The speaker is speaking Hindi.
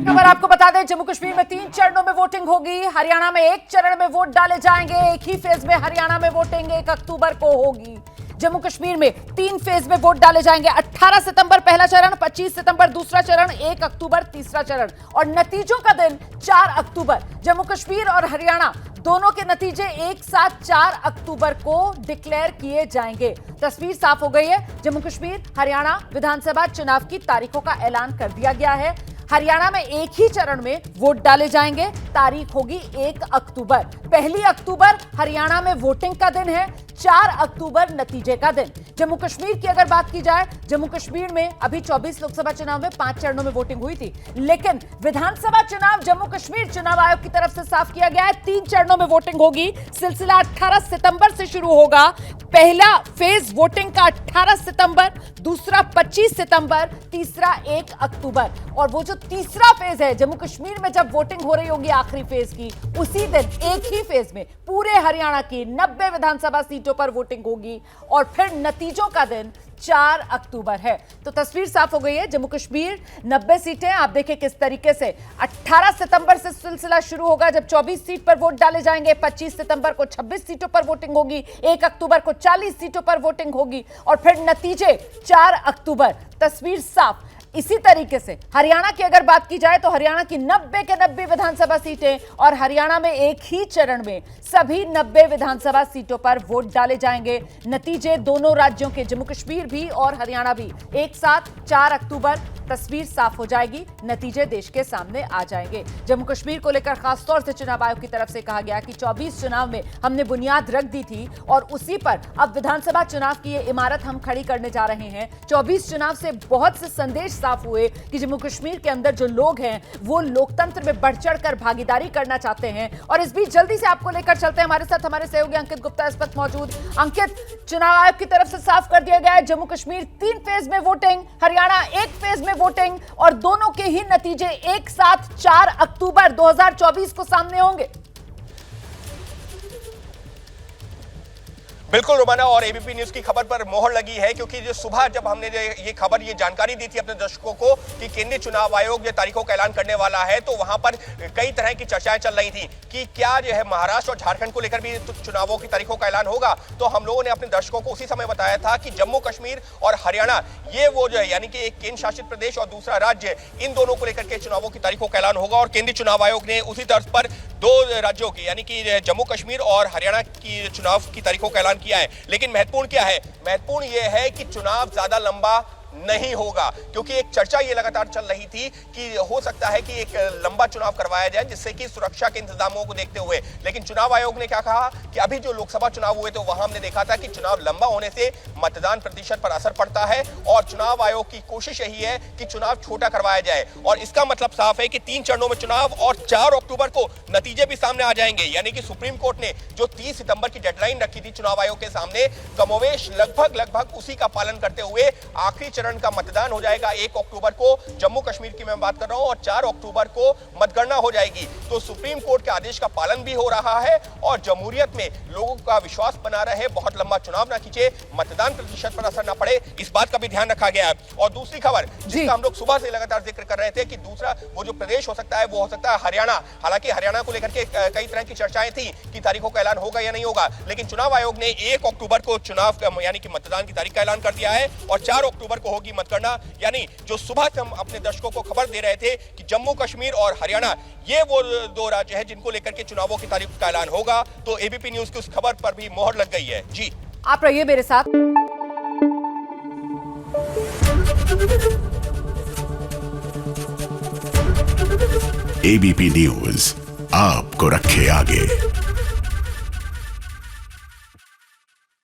खबर आपको बता दें, जम्मू कश्मीर में 3 चरणों में वोटिंग होगी। हरियाणा में 1 चरण में वोट डाले जाएंगे। एक ही फेज में हरियाणा में वोटिंग 1 अक्टूबर को होगी। जम्मू कश्मीर में 3 फेज में वोट डाले जाएंगे। 18 सितंबर पहला चरण, 25 सितंबर दूसरा चरण, 1 अक्टूबर तीसरा चरण और नतीजों का दिन 4 अक्टूबर। जम्मू कश्मीर और हरियाणा दोनों के नतीजे एक साथ 4 अक्टूबर को डिक्लेयर किए जाएंगे। तस्वीर साफ हो गई है। जम्मू कश्मीर हरियाणा विधानसभा चुनाव की तारीखों का ऐलान कर दिया गया है। हरियाणा में एक ही चरण में वोट डाले जाएंगे। तारीख होगी 1 अक्टूबर। 1 अक्टूबर हरियाणा में वोटिंग का दिन है, 4 अक्टूबर नतीजे का दिन। जम्मू कश्मीर की अगर बात की जाए, जम्मू कश्मीर में अभी 24 लोकसभा चुनाव में 5 चरणों में वोटिंग हुई थी, लेकिन विधानसभा चुनाव जम्मू कश्मीर चुनाव आयोग की तरफ से साफ किया गया है, 3 चरणों में वोटिंग होगी। सिलसिला 18 सितंबर से शुरू होगा। पहला फेज वोटिंग का 18 सितंबर, दूसरा 25 सितंबर, तीसरा 1 अक्टूबर। और वो जो तीसरा फेज है, जम्मू कश्मीर में जब वोटिंग हो रही होगी आखिरी फेज की, उसी दिन एक ही फेज में पूरे हरियाणा की 90 विधानसभा सीटों पर वोटिंग होगी और फिर नतीजों का दिन 4 अक्टूबर है। तो तस्वीर साफ हो गई है। जम्मू कश्मीर 90 सीटें, आप देखें किस तरीके से 18 सितंबर से सिलसिला शुरू होगा जब 24 सीट पर वोट डाले जाएंगे। 25 सितंबर को 26 सीटों पर वोटिंग होगी। 1 अक्टूबर को 40 सीटों पर वोटिंग होगी और फिर नतीजे 4 अक्टूबर। तस्वीर साफ। इसी तरीके से हरियाणा की अगर बात की जाए तो हरियाणा की 90 के 90 विधानसभा सीटें और हरियाणा में एक ही चरण में सभी 90 विधानसभा सीटों पर वोट डाले जाएंगे। नतीजे दोनों राज्यों के, जम्मू कश्मीर भी और हरियाणा भी, एक साथ 4 अक्टूबर। तस्वीर साफ हो जाएगी, नतीजे देश के सामने आ जाएंगे। जम्मू कश्मीर को लेकर खासतौर से चुनाव आयोग की तरफ से कहा गया कि 24 चुनाव में हमने बुनियाद रख दी थी और उसी पर अब विधानसभा चुनाव की ये इमारत हम खड़ी करने जा रहे हैं। 24 चुनाव से बहुत से संदेश साफ हुए कि जम्मू कश्मीर के अंदर जो लोग हैं वो लोकतंत्र में बढ़ चढ़कर भागीदारी करना चाहते हैं। और इस बीच जल्दी से आपको लेकर चलते हैं, हमारे साथ हमारे सहयोगी अंकित गुप्ता इस वक्त मौजूद। अंकित, चुनाव आयोग की तरफ से साफ कर दिया गया है, जम्मू कश्मीर 3 फेज में वोटिंग, हरियाणा 1 फेज में वोटिंग और दोनों के ही नतीजे एक साथ 4 अक्टूबर 2024 को सामने होंगे। बिल्कुल रोमाना, और एबीपी न्यूज की खबर पर मोहर लगी है क्योंकि जो सुबह जब हमने ये खबर, ये जानकारी दी थी अपने दर्शकों को कि केंद्रीय चुनाव आयोग जो तारीखों का ऐलान करने वाला है, तो वहां पर कई तरह की चर्चाएं चल रही थी कि क्या जो है महाराष्ट्र और झारखंड को लेकर भी चुनावों की तारीखों का ऐलान होगा। तो हम लोगों ने अपने दर्शकों को उसी समय बताया था कि जम्मू कश्मीर और हरियाणा ये वो जो है, यानी कि एक केंद्र शासित प्रदेश और दूसरा राज्य, इन दोनों को लेकर के चुनावों की तारीखों का ऐलान होगा। और केंद्रीय चुनाव आयोग ने उसी तर्ज पर 2 राज्यों की, यानी कि जम्मू कश्मीर और हरियाणा की चुनाव की तारीखों का ऐलान किया है। लेकिन महत्वपूर्ण क्या है? महत्वपूर्ण यह है कि चुनाव ज्यादा लंबा नहीं होगा, क्योंकि एक चर्चा ये लगातार चल रही थी कि हो सकता है कि एक लंबा चुनाव करवाया जाए जिससे कि सुरक्षा के इंतजामों को देखते हुए। लेकिन चुनाव आयोग ने क्या कहा कि अभी जो लोकसभा चुनाव हुए तो वहां हमने देखा था कि चुनाव लंबा होने से मतदान प्रतिशत पर असर पड़ता है और चुनाव आयोग की कोशिश यही है कि चुनाव छोटा करवाया जाए। और इसका मतलब साफ है कि 3 चरणों में चुनाव और 4 अक्टूबर को नतीजे भी सामने आ जाएंगे। यानी कि सुप्रीम कोर्ट ने जो 30 सितंबर की डेडलाइन रखी थी चुनाव आयोग के सामने, कमोवेश लगभग उसी का पालन करते हुए आखिरी चरण का मतदान हो जाएगा 1 अक्टूबर को। जम्मू कश्मीर की मैं बात कर रहा हूं, और 4 अक्टूबर को मतगणना हो जाएगी। तो सुप्रीम कोर्ट के आदेश का पालन भी हो रहा है और जमहूरियत में लोगों का विश्वास बना रहे, बहुत लंबा चुनाव ना खींचे, मतदान प्रतिशत पर असर ना पड़े, इस बात का भी ध्यान रखा गया है। और दूसरी खबर जिसका हम लोग सुबह से लगातार जिक्र कर रहे थे कि दूसरा वो जो प्रदेश हो सकता है वो हो सकता है हरियाणा। हालांकि हरियाणा को लेकर के कई तरह की चर्चाएं थी कि तारीखों का ऐलान होगा या नहीं होगा, लेकिन चुनाव आयोग ने 1 अक्टूबर को चुनाव यानी कि मतदान की तारीख का ऐलान कर दिया है और 4 अक्टूबर को होगी मतगणना। यानी जो सुबह हम अपने दर्शकों को खबर दे रहे थे कि जम्मू कश्मीर और हरियाणा ये वो 2 राज्य हैं जिनको लेकर के चुनावों की तारीख का ऐलान होगा। तो एबीपी न्यूज की उस खबर पर भी मोहर लग गई है। जी, आप रहिए मेरे साथ। एबीपी न्यूज आपको रखे आगे।